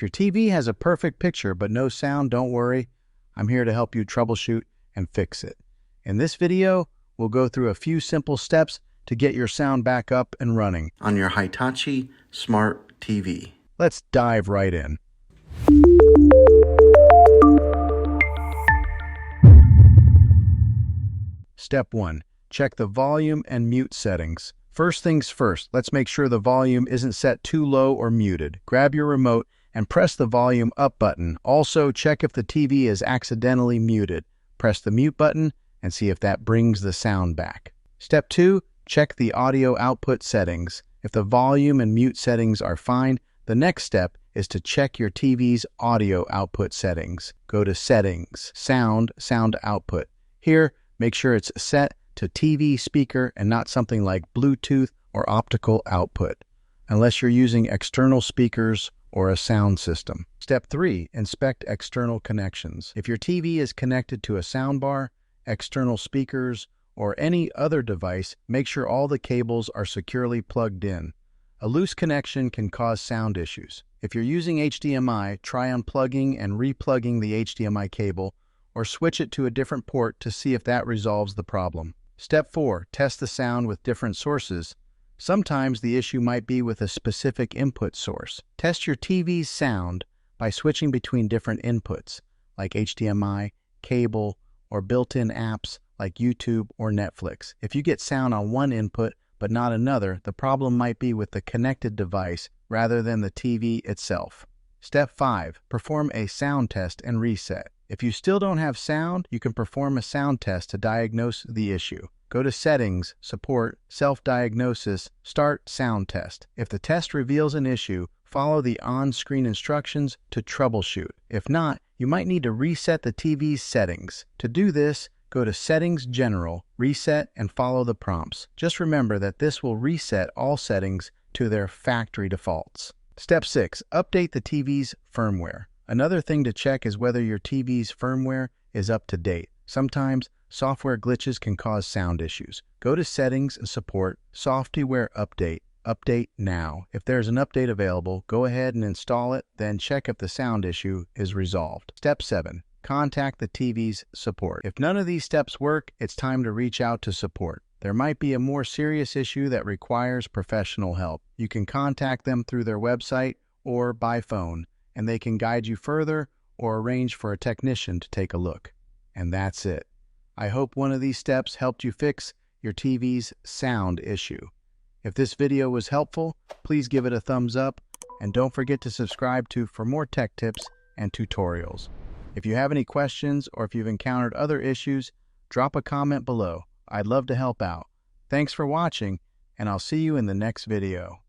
If your TV has a perfect picture but no sound, don't worry. I'm here to help you troubleshoot and fix it. In this video, we'll go through a few simple steps to get your sound back up and running on your Hitachi Smart TV. Let's dive right in. Step 1. Check the volume and mute settings. First things first, let's make sure the volume isn't set too low or muted. Grab your remote and press the volume up button. Also, check if the TV is accidentally muted. Press the mute button and see if that brings the sound back. Step 2. Check the audio output settings. If the volume and mute settings are fine, the next step is to check your TV's audio output settings. Go to Settings, Sound Output. Here, make sure it's set to TV speaker and not something like Bluetooth or optical output, unless you're using external speakers or a sound system. Step 3. Inspect external connections. If your TV is connected to a soundbar, external speakers, or any other device, make sure all the cables are securely plugged in. A loose connection can cause sound issues. If you're using HDMI, try unplugging and replugging the HDMI cable, or switch it to a different port to see if that resolves the problem. Step 4. Test the sound with different sources. Sometimes the issue might be with a specific input source. Test your TV's sound by switching between different inputs, like HDMI, cable, or built-in apps like YouTube or Netflix. If you get sound on one input but not another, the problem might be with the connected device rather than the TV itself. Step 5. Perform a sound test and reset. If you still don't have sound, you can perform a sound test to diagnose the issue. Go to Settings, Support, Self-Diagnosis, Start Sound Test. If the test reveals an issue, follow the on-screen instructions to troubleshoot. If not, you might need to reset the TV's settings. To do this, go to Settings General, Reset, and follow the prompts. Just remember that this will reset all settings to their factory defaults. Step 6. Update the TV's firmware. Another thing to check is whether your TV's firmware is up to date. Sometimes, software glitches can cause sound issues. Go to Settings and Support, Software Update. Update now. If there's an update available, go ahead and install it, then check if the sound issue is resolved. Step 7. Contact the TV's support. If none of these steps work, it's time to reach out to support. There might be a more serious issue that requires professional help. You can contact them through their website or by phone, and they can guide you further or arrange for a technician to take a look. And that's it. I hope one of these steps helped you fix your TV's sound issue. If this video was helpful, please give it a thumbs up, and don't forget to subscribe for more tech tips and tutorials. If you have any questions or if you've encountered other issues, drop a comment below. I'd love to help out. Thanks for watching, and I'll see you in the next video.